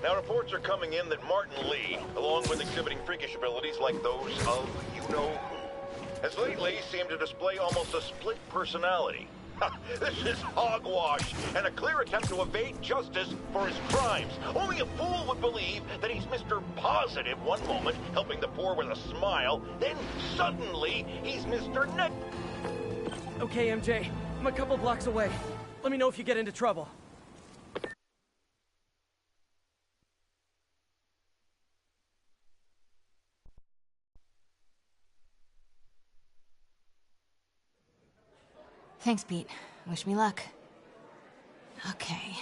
Now, reports are coming in that Martin Lee, along with exhibiting freakish abilities like those of you-know-who, has lately seemed to display almost a split personality. This is hogwash, and a clear attempt to evade justice for his crimes. Only a fool would believe that he's Mr. Positive one moment, helping the poor with a smile, then suddenly he's Mr. Okay, MJ. I'm a couple blocks away. Let me know if you get into trouble. Thanks, Pete. Wish me luck. Okay.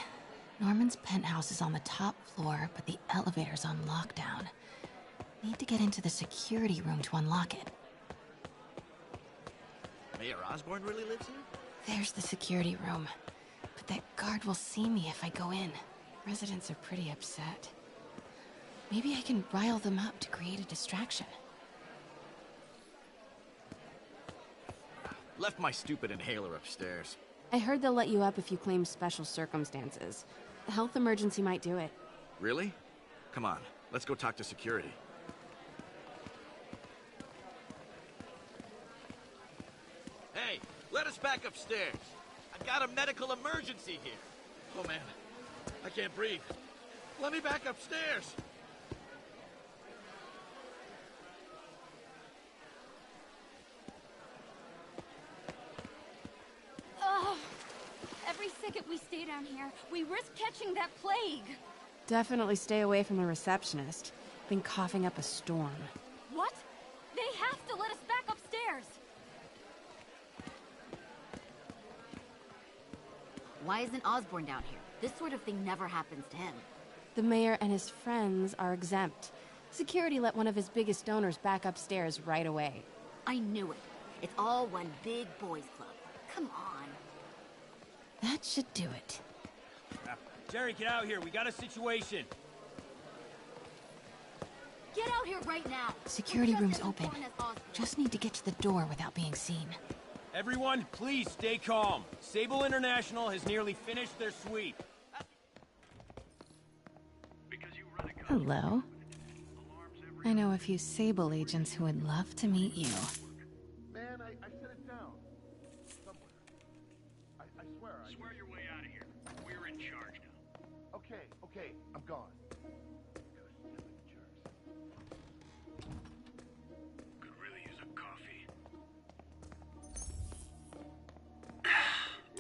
Norman's penthouse is on the top floor, but the elevator's on lockdown. Need to get into the security room to unlock it. Mayor Osborn really lives here? There's the security room. But that guard will see me if I go in. Residents are pretty upset. Maybe I can rile them up to create a distraction. Left my stupid inhaler upstairs. I heard they'll let you up if you claim special circumstances. A health emergency might do it. Really? Come on, let's go talk to security. Hey, let us back upstairs. I've got a medical emergency here. Oh man, I can't breathe. Let me back upstairs. Every second we stay down here, we risk catching that plague. Definitely stay away from the receptionist. Been coughing up a storm. What? They have to let us back upstairs. Why isn't Osborn down here? This sort of thing never happens to him. The mayor and his friends are exempt. Security let one of his biggest donors back upstairs right away. I knew it. It's all one big boys club. Come on. That should do it. Jerry, get out here. We got a situation. Get out here right now. Security room's open. Just need to get to the door without being seen. Everyone, please stay calm. Sable International has nearly finished their sweep. Hello. I know a few Sable agents who would love to meet you. Man, I set it down. Somewhere. I swear. Swear your way out of here. We're in charge now. Okay, I'm gone. Could really use a coffee.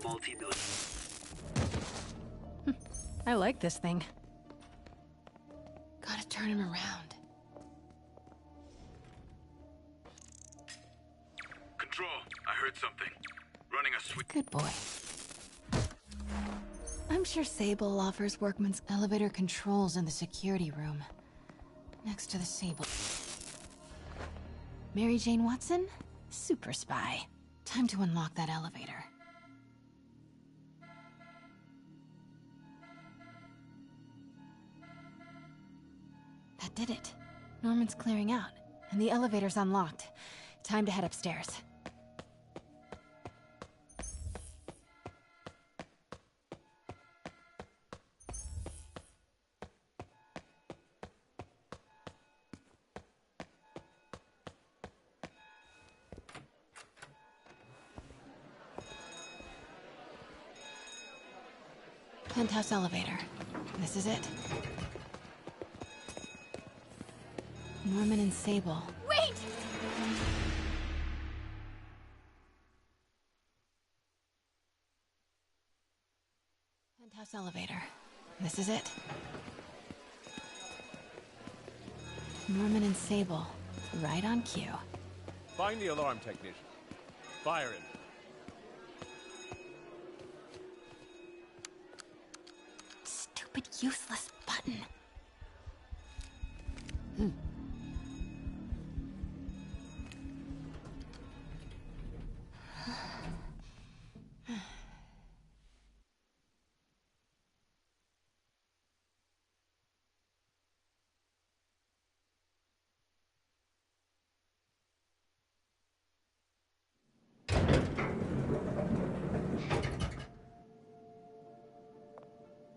Multi-million. I like this thing. Gotta turn him around. Control, I heard something. Running a sweep. Good boy. I'm sure Sable offers workman's elevator controls in the security room. Next to the Sable. Mary Jane Watson? Super spy. Time to unlock that elevator. That did it. Norman's clearing out, and the elevator's unlocked. Time to head upstairs. Penthouse elevator. This is it. Norman and Sable. Wait! Penthouse elevator. This is it. Norman and Sable. Right on cue. Find the alarm technician. Fire him. Stupid, useless button.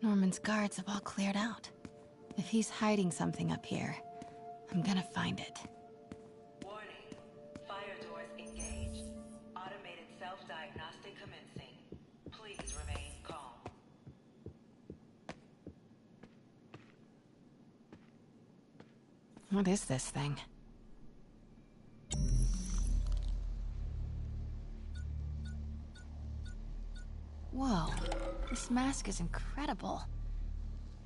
Norman's guards have all cleared out. If he's hiding something up here, I'm gonna find it. Warning. Fire doors engaged. Automated self-diagnostic commencing. Please remain calm. What is this thing? Whoa, this mask is incredible.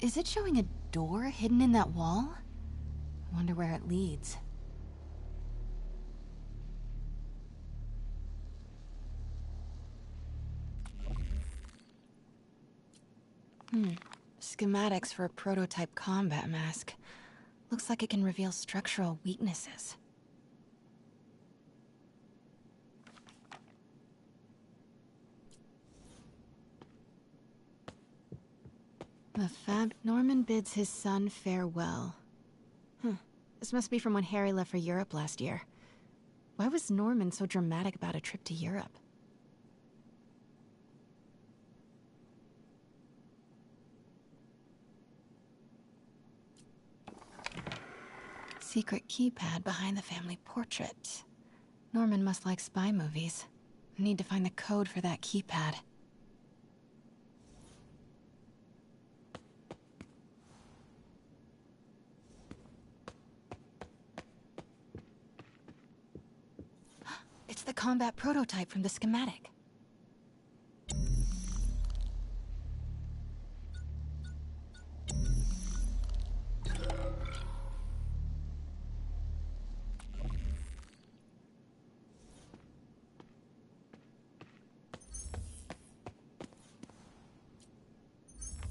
Is it showing a door hidden in that wall? I wonder where it leads. Schematics for a prototype combat mask. Looks like it can reveal structural weaknesses. The Fab Norman bids his son farewell. This must be from when Harry left for Europe last year. Why was Norman so dramatic about a trip to Europe? Secret keypad behind the family portrait. Norman must like spy movies. I need to find the code for that keypad. It's the combat prototype from the schematic.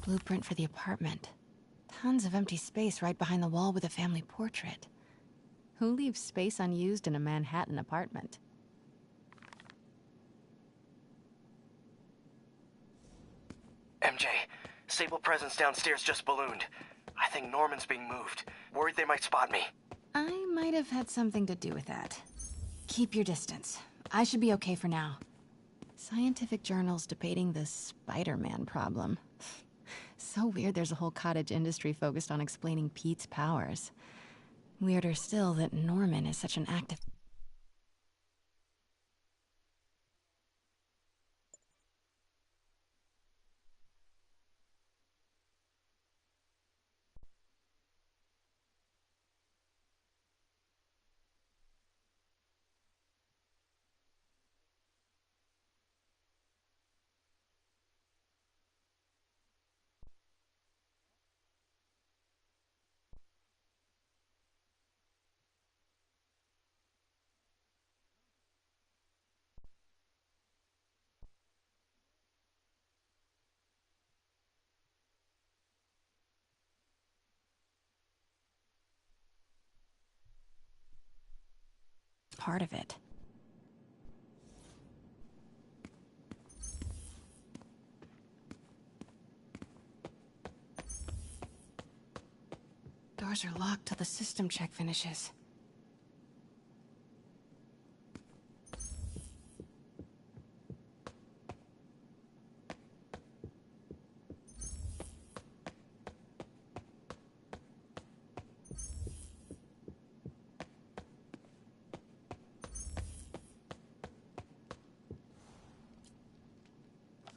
Blueprint for the apartment. Tons of empty space right behind the wall with a family portrait. Who leaves space unused in a Manhattan apartment? MJ, Sable presence downstairs just ballooned. I think Norman's being moved. Worried they might spot me. I might have had something to do with that. Keep your distance. I should be okay for now. Scientific journals debating the Spideman problem. So weird there's a whole cottage industry focused on explaining Pete's powers. Weirder still that Norman is such an active... part of it. Doors are locked till the system check finishes.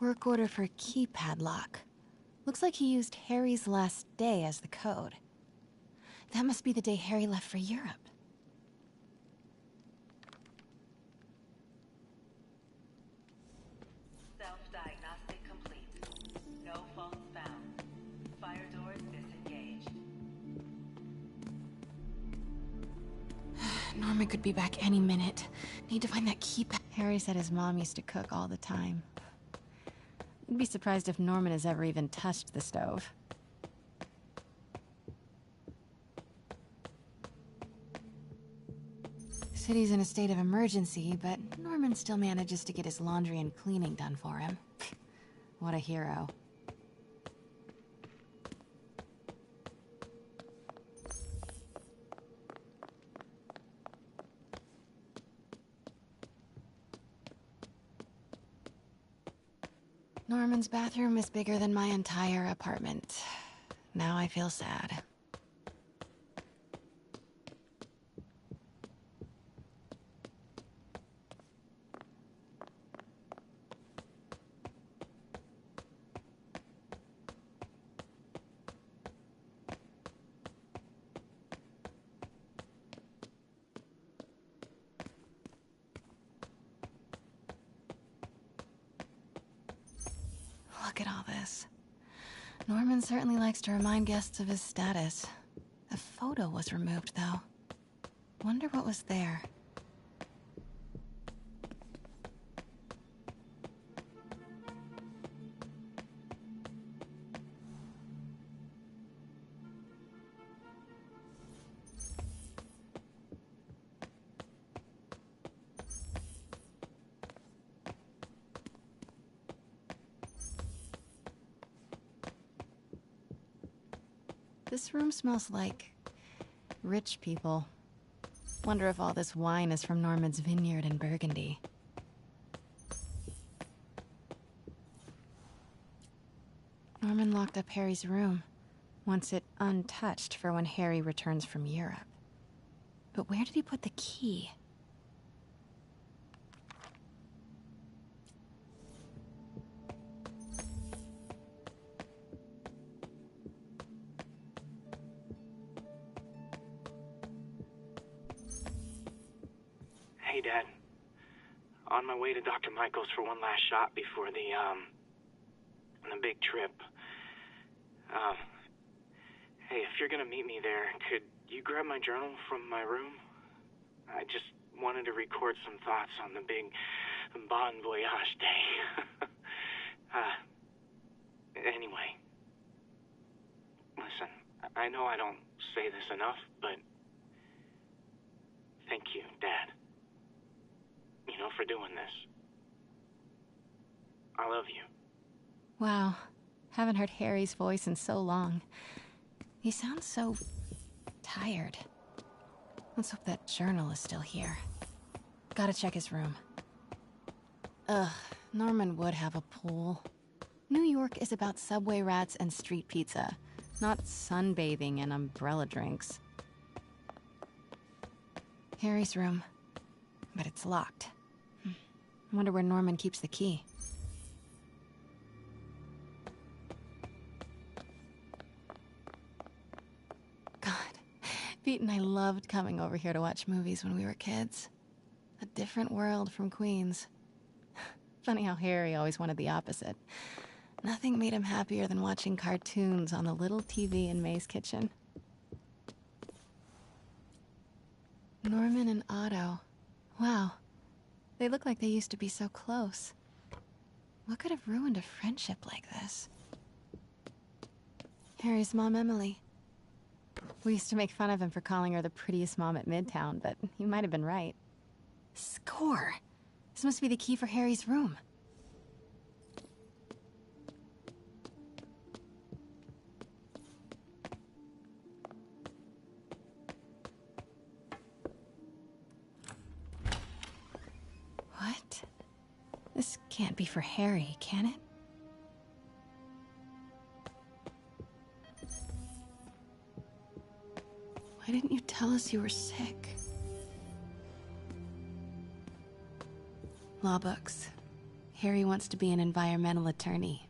Work order for a keypad lock. Looks like he used Harry's last day as the code. That must be the day Harry left for Europe. Self-diagnostic complete. No faults found. Fire doors disengaged. Norman could be back any minute. Need to find that keypad. Harry said his mom used to cook all the time. I'd be surprised if Norman has ever even touched the stove. City's in a state of emergency, but Norman still manages to get his laundry and cleaning done for him. What a hero. Norman's bathroom is bigger than my entire apartment. Now I feel sad. Look at all this. Norman certainly likes to remind guests of his status. A photo was removed, though. Wonder what was there. This room smells like rich people. Wonder if all this wine is from Norman's vineyard in Burgundy. Norman locked up Harry's room, wants it untouched for when Harry returns from Europe. But where did he put the key? Hey, Dad. On my way to Dr. Michael's for one last shot before the big trip. Hey, if you're gonna meet me there, could you grab my journal from my room? I just wanted to record some thoughts on the big Bon Voyage day. Anyway. Listen, I know I don't say this enough, but thank you, Dad. You know, for doing this. I love you. Wow. Haven't heard Harry's voice in so long. He sounds so tired. Let's hope that journal is still here. Gotta check his room. Ugh, Norman would have a pool. New York is about subway rats and street pizza, not sunbathing and umbrella drinks. Harry's room. But it's locked. I wonder where Norman keeps the key. God, Pete and I loved coming over here to watch movies when we were kids. A different world from Queens. Funny how Harry always wanted the opposite. Nothing made him happier than watching cartoons on the little TV in May's kitchen. Norman and Otto. Wow. They look like they used to be so close. What could have ruined a friendship like this? Harry's mom, Emily. We used to make fun of him for calling her the prettiest mom at Midtown, but he might have been right. Score! This must be the key for Harry's room. What? This can't be for Harry, can it? Why didn't you tell us you were sick? Law books. Harry wants to be an environmental attorney,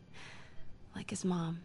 like his mom.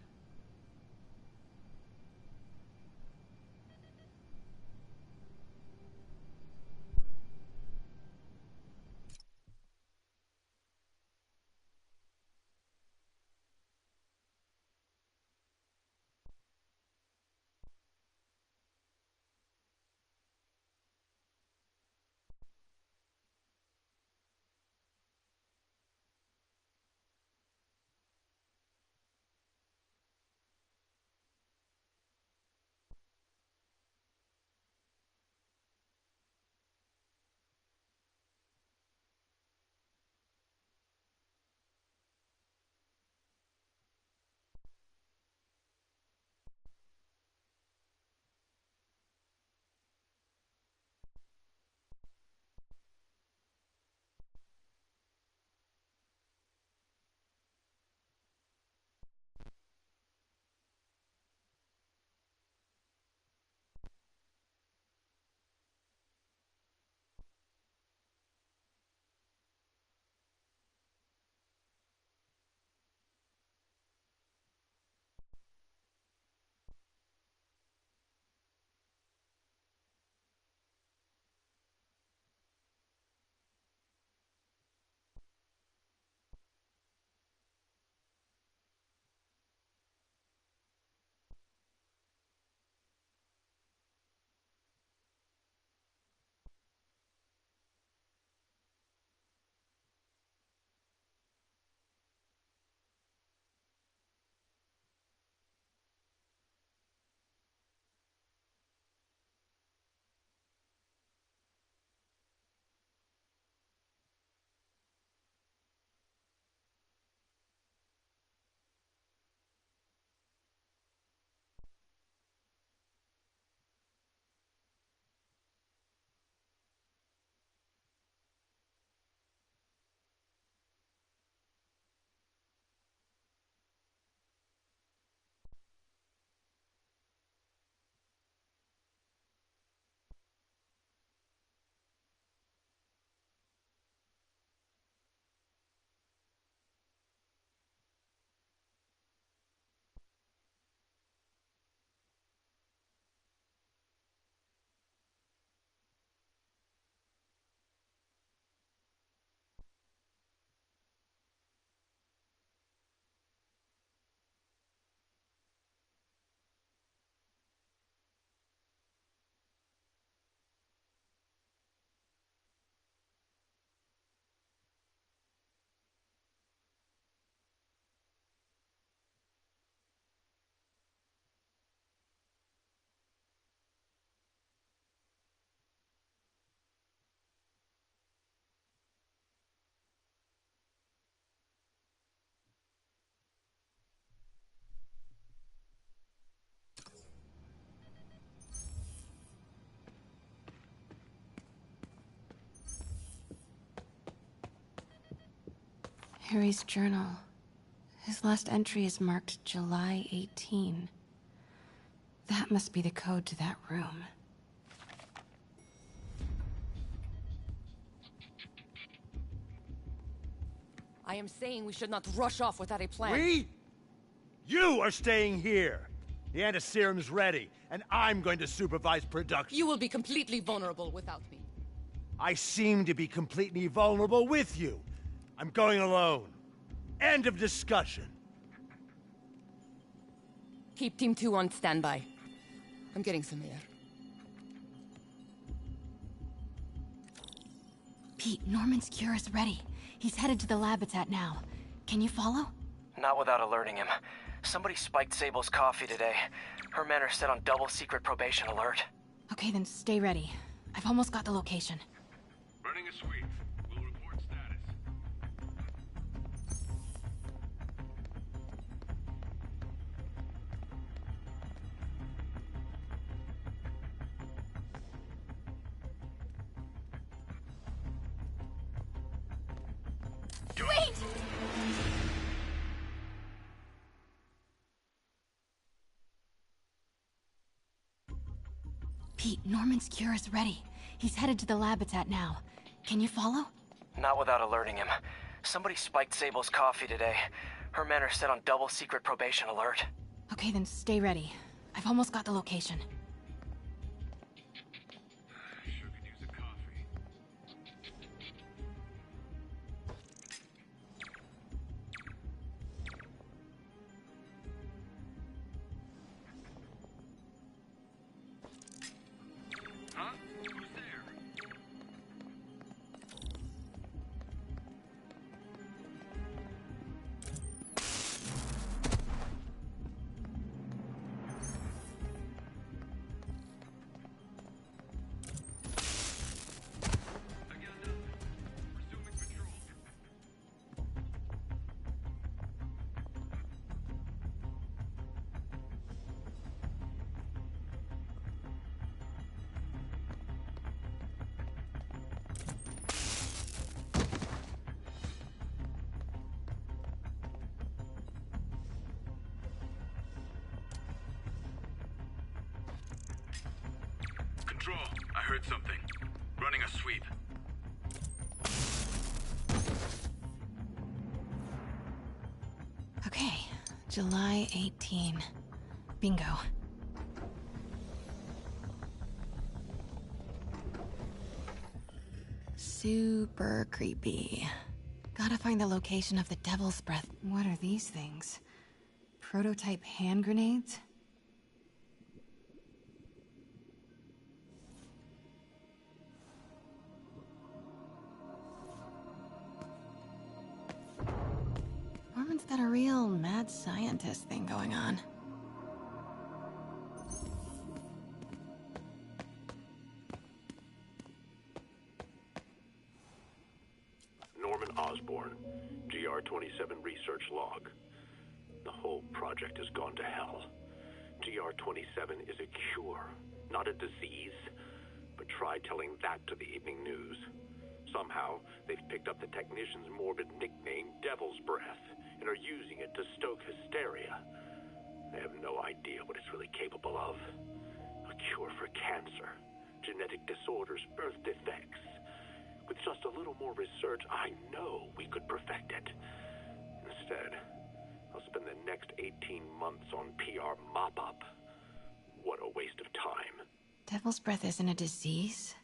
Harry's journal. His last entry is marked July 18. That must be the code to that room. I am saying we should not rush off without a plan. We? You are staying here. The antiserum's ready, and I'm going to supervise production. You will be completely vulnerable without me. I seem to be completely vulnerable with you. I'm going alone. End of discussion. Keep Team 2 on standby. I'm getting some air. Pete, Norman's cure is ready. He's headed to the lab it's at now. Can you follow? Not without alerting him. Somebody spiked Sable's coffee today. Her men are set on double secret probation alert. Okay, then stay ready. I've almost got the location. Running a sweep. We'll report status. Wait! Pete, Norman's cure is ready. He's headed to the lab it's at now. Can you follow? Not without alerting him. Somebody spiked Sable's coffee today. Her men are set on double secret probation alert. Okay, then stay ready. I've almost got the location. Sure could use a coffee. Huh? Who's there? Control, I heard something. Running a sweep. Okay, July 18. Bingo. Super creepy. Gotta find the location of the Devil's Breath. What are these things? Prototype hand grenades? Norman's got a real mad scientist thing going on. Norman Osborn, GR-27 research log. The whole project has gone to hell. GR-27 is a cure, not a disease. But try telling that to the evening news. Somehow, they've picked up the technician's morbid nickname, Devil's Breath, and are using it to stoke hysteria. They have no idea what it's really capable of. A cure for cancer, genetic disorders, birth defects. With just a little more research, I know we could perfect it. Instead, I'll spend the next 18 months on PR mop-up. What a waste of time. Devil's Breath isn't a disease.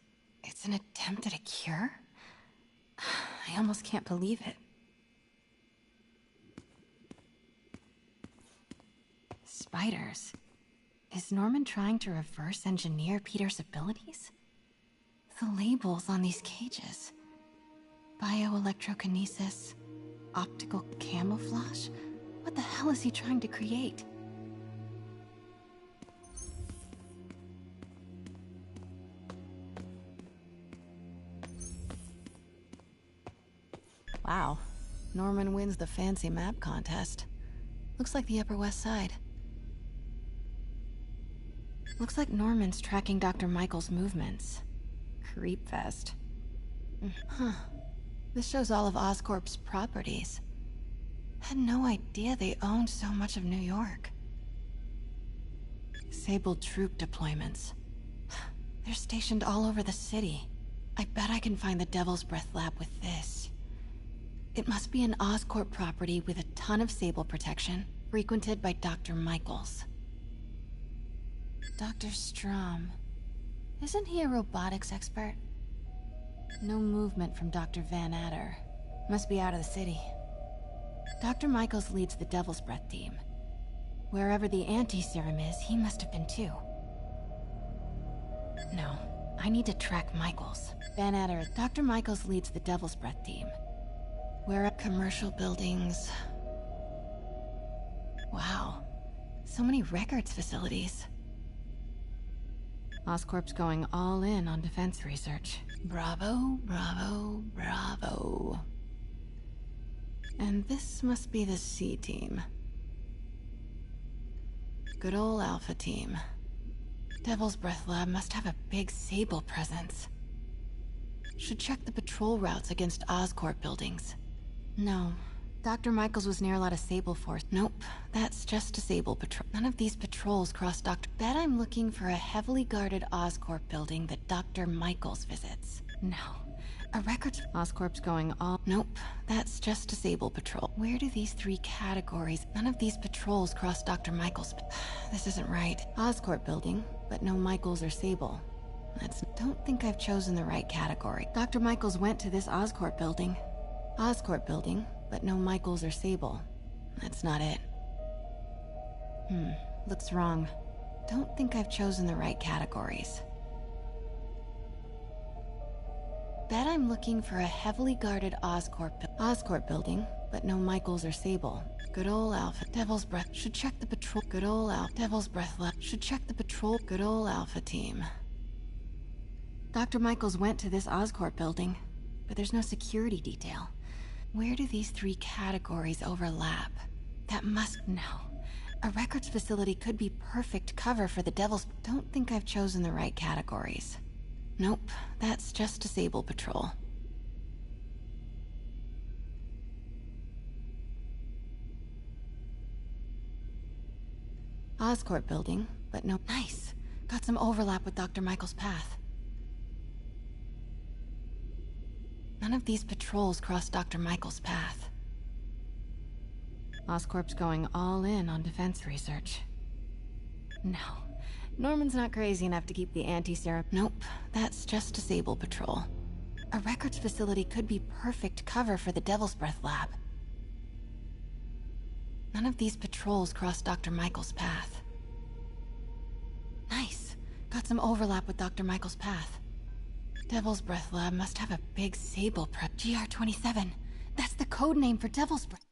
It's an attempt at a cure? I almost can't believe it. Spiders. Is Norman trying to reverse engineer Peter's abilities? The labels on these cages. Bioelectrokinesis, optical camouflage? What the hell is he trying to create? Wow. Norman wins the fancy map contest. Looks like the Upper West Side. Looks like Norman's tracking Dr. Michael's movements. Creepfest. Huh. This shows all of Oscorp's properties. Had no idea they owned so much of New York. Sable troop deployments. They're stationed all over the city. I bet I can find the Devil's Breath lab with this. It must be an Oscorp property with a ton of Sable protection, frequented by Dr. Michaels. Dr. Strom. Isn't he a robotics expert? No movement from Dr. Van Adder. Must be out of the city. Dr. Michaels leads the Devil's Breath team. Wherever the anti-serum is, he must have been too. No, I need to track Michaels. Van Adder, Dr. Michaels leads the Devil's Breath team. Where at commercial buildings... Wow, so many records facilities. Oscorp's going all in on defense research. Bravo, bravo, bravo. And this must be the C team. Good old Alpha team. Devil's Breath Lab must have a big Sable presence. Should check the patrol routes against Oscorp buildings. No. Dr. Michaels was near a lot of Sable force. Nope, that's just a Sable patrol. None of these patrols cross Dr. Bet I'm looking for a heavily guarded Oscorp building that Dr. Michaels visits. No. A records... Oscorp's going all... Nope, that's just a Sable patrol. Where do these three categories... None of these patrols cross Dr. Michaels... This isn't right. Oscorp building, but no Michaels or Sable. Don't think I've chosen the right category. Dr. Michaels went to this Oscorp building. Oscorp building, but no Michaels or Sable. That's not it. Looks wrong. Don't think I've chosen the right categories. Bet I'm looking for a heavily guarded Oscorp building, but no Michaels or Sable. Good old Alpha. Devil's Breath. Should check the patrol. Good old Alpha. Devil's Breath left. Should check the patrol. Good old Alpha team. Dr. Michaels went to this Oscorp building, but there's no security detail. Where do these three categories overlap? That must... No. A records facility could be perfect cover for the Devil's... Don't think I've chosen the right categories. Nope, that's just a Sable patrol. Oscorp building, but no... Nice! Got some overlap with Dr. Michaels' path. None of these patrols cross Dr. Michaels' path. Oscorp's going all in on defense research. No. Norman's not crazy enough to keep the anti-serum... Nope, that's just a Sable patrol. A records facility could be perfect cover for the Devil's Breath lab. None of these patrols cross Dr. Michaels' path. Nice. Got some overlap with Dr. Michaels' path. Devil's Breath lab must have a big Sable prep. GR-27. That's the code name for Devil's Breath.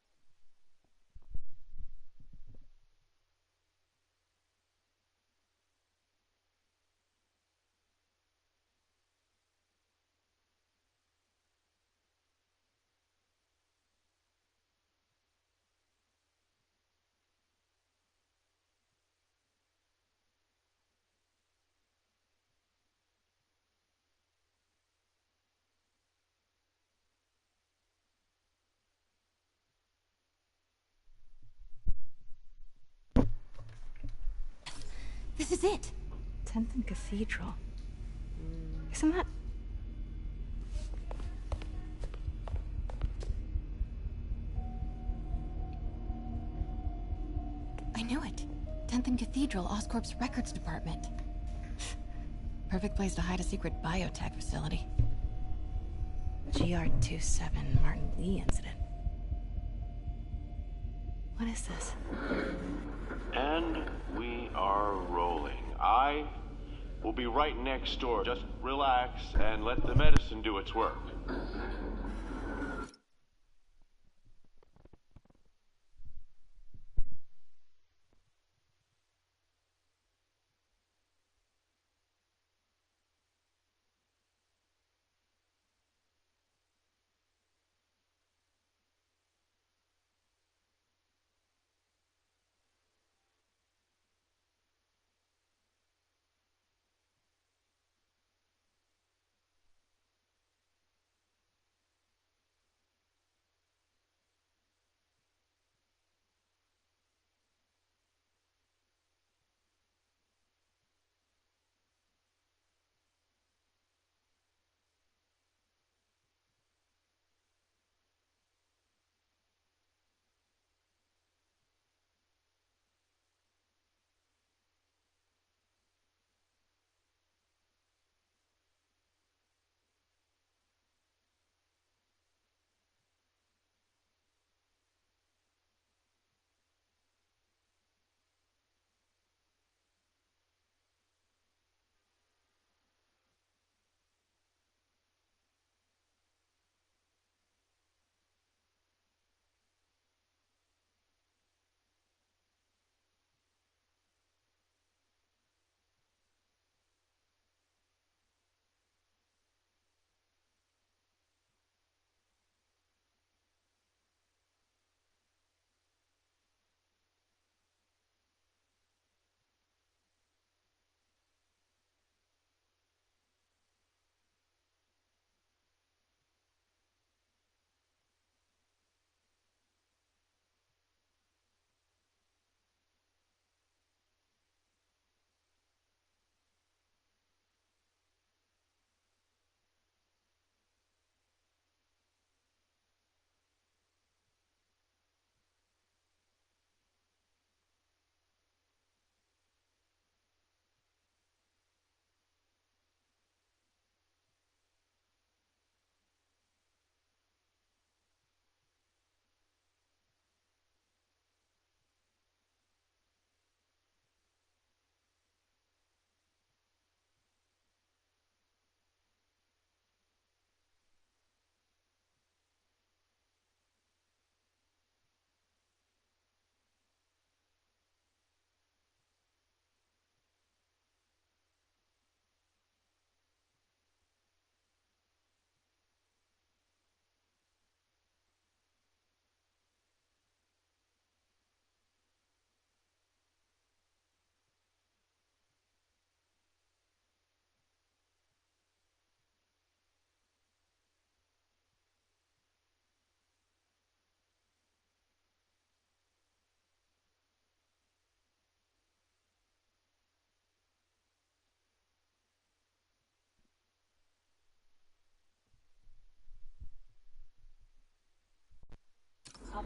This is it! 10th and Cathedral. Isn't that... I knew it! 10th and Cathedral, Oscorp's records department. Perfect place to hide a secret biotech facility. GR-27 Martin Lee incident. What is this? And we are rolling. I will be right next door. Just relax and let the medicine do its work.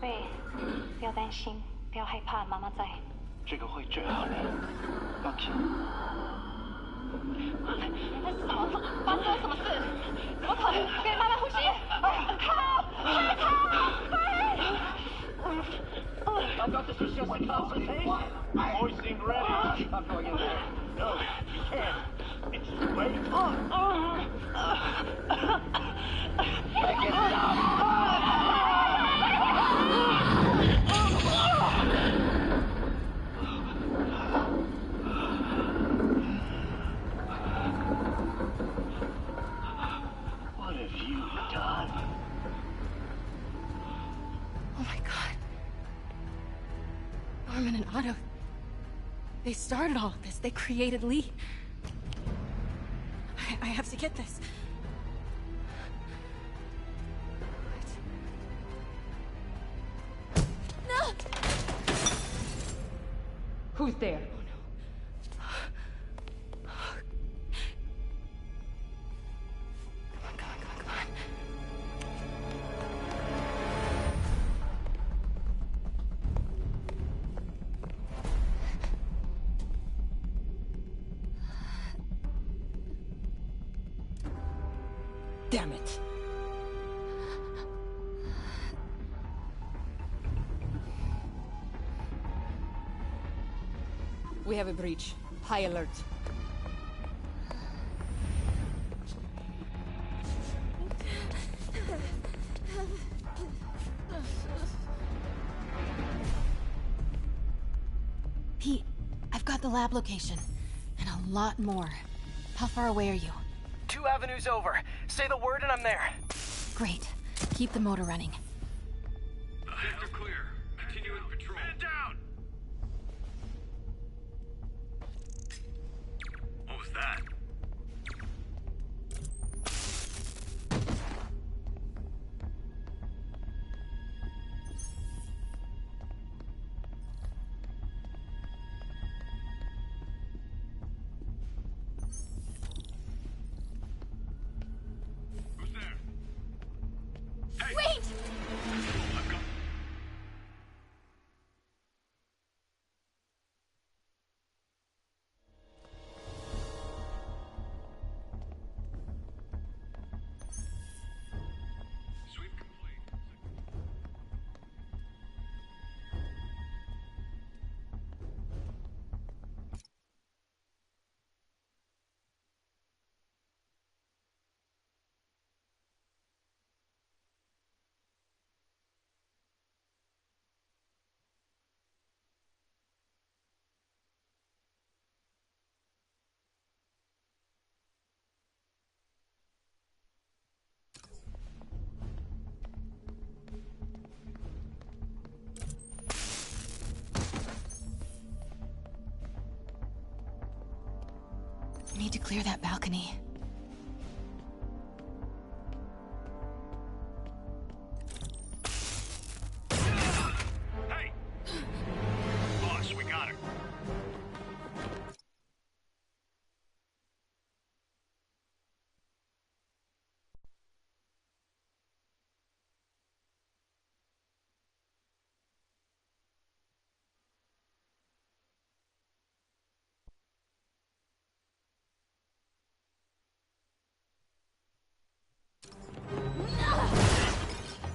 贝，不要担心，不要害怕，妈妈在。这个会治好你，放心。什么？发生了什么事？怎么可能？别慢慢呼吸。靠！快逃！快！I've got this just consultation. Boys seem ready. I'm going in there. No, you can't. It's too late. Make it stop! What have you done? Oh my god. Norman and Otto. They started all of this. They created Lee. I have to get this. No! Who's there? Damn it. We have a breach. High alert. Pete, I've got the lab location. And a lot more. How far away are you? 2 avenues over. Say the word and I'm there. Great. Keep the motor running. Sector clear. Continue with patrol. Man down! What was that? Wait! Sweep complete. Need to clear that balcony. Hey! Boss, we got her.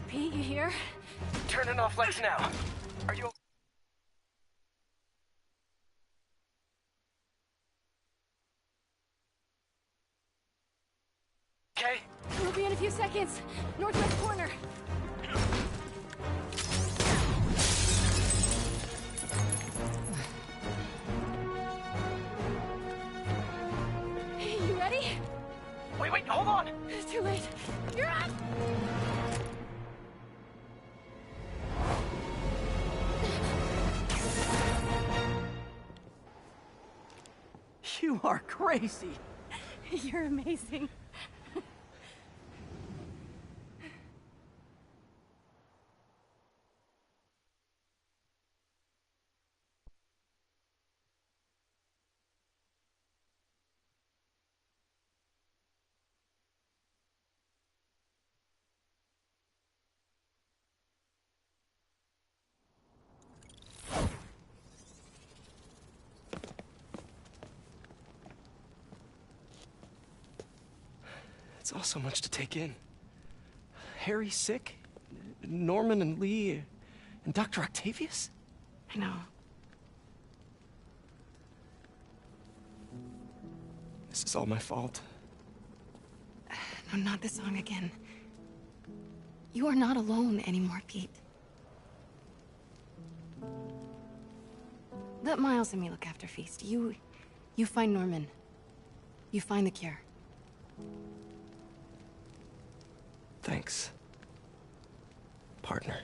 Pete, you here? Turning off lights now. Are you... okay? We'll be in a few seconds. Northwest corner. You ready? Wait, hold on! It's too late. You're up! You are crazy. You're amazing. It's all so much to take in. Harry's sick? Norman and Lee, and Dr. Octavius? I know. This is all my fault. No, not the song again. You are not alone anymore, Pete. Let Miles and me look after Feast. You find Norman. You find the cure. Thanks, partner.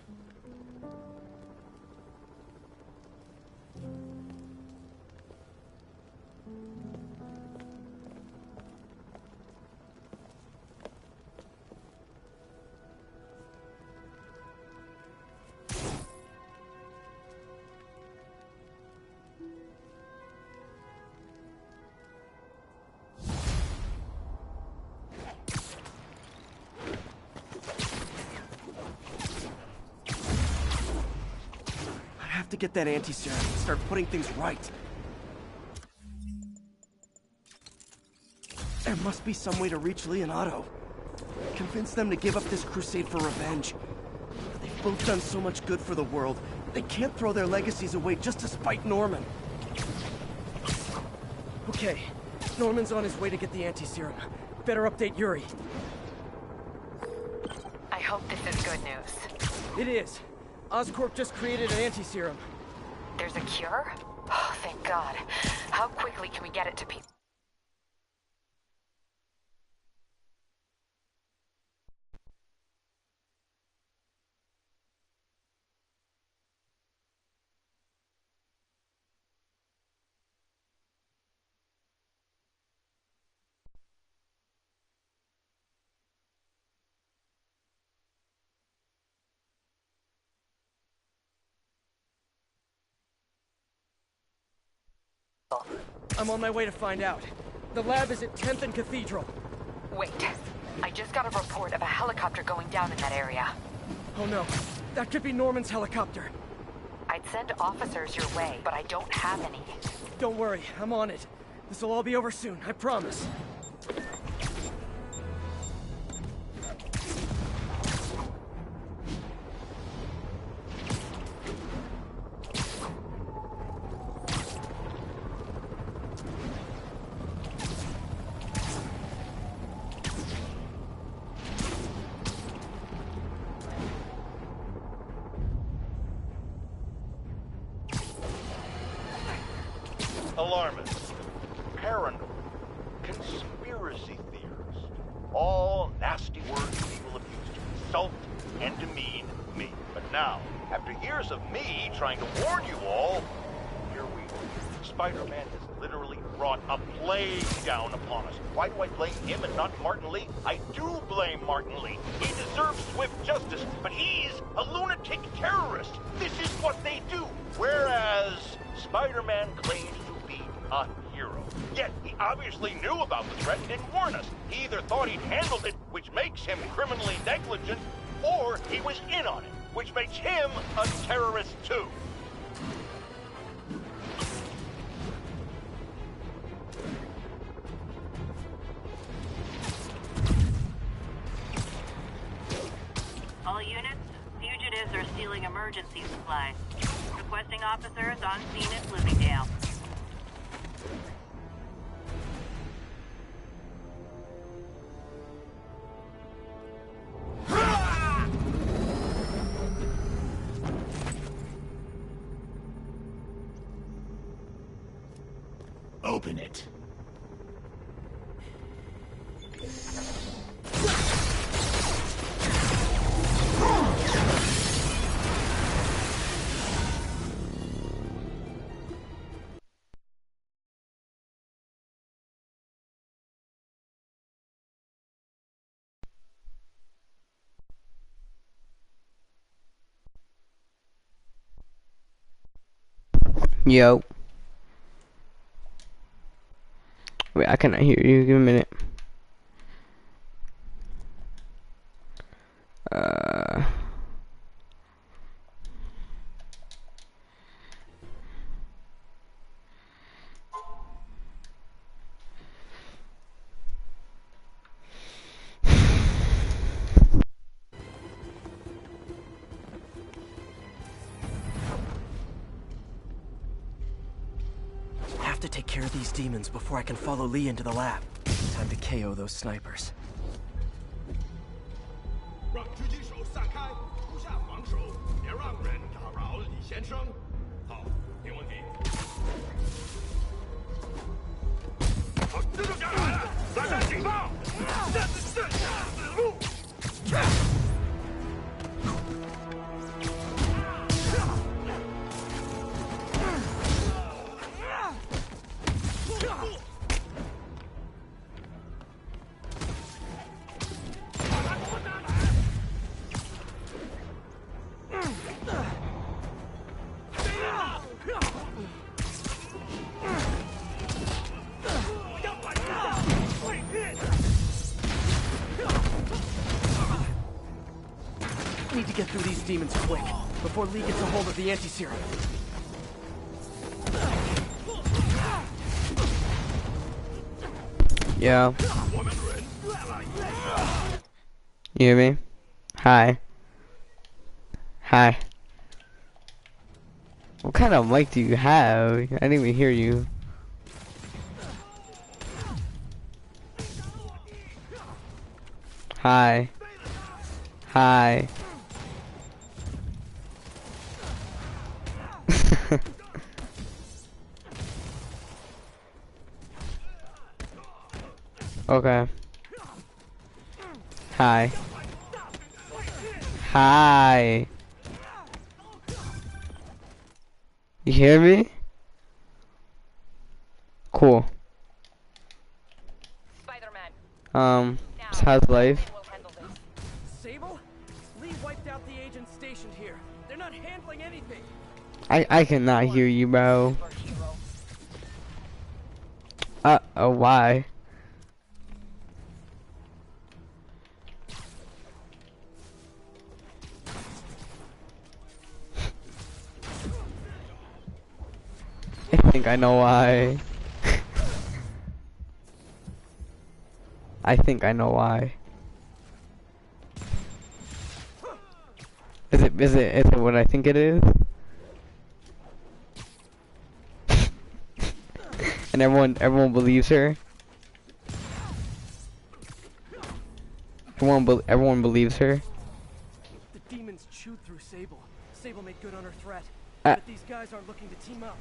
To get that anti-serum and start putting things right. There must be some way to reach Lee and Otto. Convince them to give up this crusade for revenge. They've both done so much good for the world. They can't throw their legacies away just to spite Norman. Okay, Norman's on his way to get the anti-serum. Better update Yuri. I hope this is good news. It is. Oscorp just created an anti-serum. There's a cure? Oh, thank God. How quickly can we get it to people? I'm on my way to find out. The lab is at 10th and Cathedral. Wait. I just got a report of a helicopter going down in that area. Oh no. That could be Norman's helicopter. I'd send officers your way, but I don't have any. Don't worry, I'm on it. This'll all be over soon, I promise. Alarmists, paranoid, conspiracy theorists, all nasty words people have used to insult and demean me. But now, after years of me trying to warn you all, here we are. Spider-Man has literally brought a plague down upon us. Why do I blame him and not Martin Lee? I do blame Martin Lee. He deserves swift justice, but he's a lunatic terrorist. This is what they do. Whereas Spider-Man claims to be a hero. Yet, he obviously knew about the threat and didn't warn us. He either thought he'd handled it, which makes him criminally negligent, or he was in on it, which makes him a terrorist too. All units, fugitives are stealing emergency supplies. Requesting officers on scene at Bloomingdale. Open it. Yo. Wait, I cannot hear you. Give me a minute. to take care of these demons before I can follow Lee into the lab. Time to KO those snipers. 让狙击手散开，不下防守，别让人打扰李先生。好，没问题。好，这就下来了，来看警报！死路！ Need to get through these demons quick, before Lee gets a hold of the anti-serum. Yeah. You hear me? Hi. Hi. What kind of mic do you have? I didn't even hear you. Hi. Hi. Okay. Hi. Hi. You hear me? Cool. Spider-Man. How's life? Sable? Lee wiped out the agents stationed here. They're not handling anything. I cannot hear you, bro. Oh, why? I think I know why. I think I know why. Is it what I think it is? And everyone believes her. Everyone believes her. The demons chewed through Sable. Sable made good on her threat. But these guys aren't looking to team up.